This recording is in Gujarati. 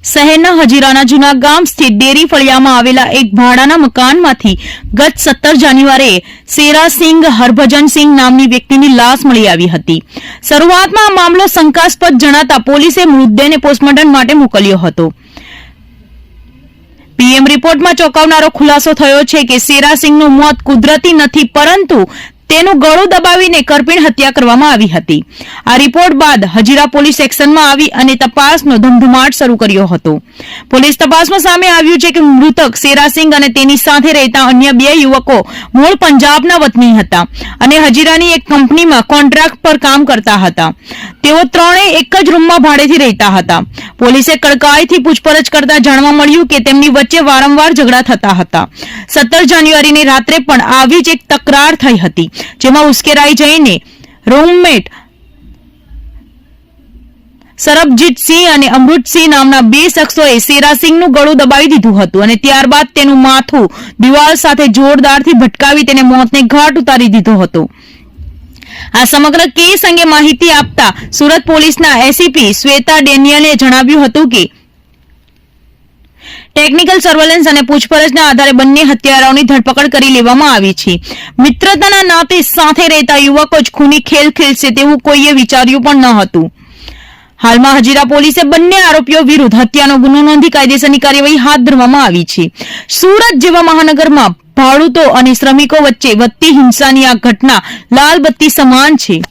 શહેરના હજીરાના જૂના ગામ સ્થિત ડેરી ફળિયામાં આવેલા એક ભાડાના મકાનમાંથી ગત 17 જાન્યુઆરીએ શેરાસિંગ હરભજનસિંહ નામની વ્યક્તિની લાશ મળી આવી હતી. શરૂઆતમાં આ મામલો શંકાસ્પદ જણાતા પોલીસે મૃતદેહને પોસ્ટમોર્ટમ માટે મોકલ્યો હતો. પીએમ રિપોર્ટમાં ચોંકાવનારો ખુલાસો થયો છે કે શેરાસિંગનું મોત કુદરતી નથી, પરંતુ તેનું ગળું દબાવીને કરપીણ હત્યા કરવામાં આવી હતી. આ રિપોર્ટ બાદ હજીરા પોલીસ એક્શનમાં આવી અને તપાસનો ધમધમાટ શરૂ કર્યો હતો. પોલીસ તપાસમાં સામે આવ્યું છે કે મૃતક શેરાસિંગ અને તેની સાથે રહેતા અન્ય 2 યુવકો મૂળ પંજાબના વતની હતા અને હજીરાની એક કંપનીમાં કોન્ટ્રાક્ટ પર કામ કરતા હતા. તેઓ ત્રણેય એક જ રૂમમાં ભાડેથી રહેતા હતા. પોલીસે કડકાઈથી પૂછપરછ કરતા જાણવા મળ્યું કે તેમની વચ્ચે વારંવાર ઝઘડા થતા હતા. 17 જાન્યુઆરીની રાત્રે પણ આવી જ એક તકરાર થઈ હતી, જેમાં ઉશ્કેરાઈ જઈને રૂમમેટ સરબજીતસિંહ અને અમૃતસિંહ નામના 2 શખ્સોએ શેરાસિંગનું ગળું દબાવી દીધું હતું અને ત્યારબાદ તેનું માથું દિવાલ સાથે જોરદારથી ભટકાવી તેને મોતને ઘાટ ઉતારી દીધો હતો. આ સમગ્ર કેસ અંગે માહિતી આપતા સુરત પોલીસના એસીપી શ્વેતા ડેનિયલે જણાવ્યું હતું કે ટેકનિકલ સર્વેલન્સ અને પૂછપરછના આધારે બંને હત્યારાઓની ધરપકડ કરી લેવામાં આવી છે. મિત્રતાના નાતે સાથે રહેતા યુવકો જ ખૂની ખેલ ખેલશે તેવું કોઈએ વિચાર્યું પણ ન હતું. હાલમાં હજીરા પોલીસે બંને આરોપીઓ વિરુદ્ધ હત્યાનો ગુનો નોંધી કાયદેસરની કાર્યવાહી હાથ ધરવામાં આવી છે. સુરત જેવા મહાનગરમાં ભાડૂતો અને શ્રમિકો વચ્ચે વધતી હિંસાની આ ઘટના લાલ બત્તી સમાન છે.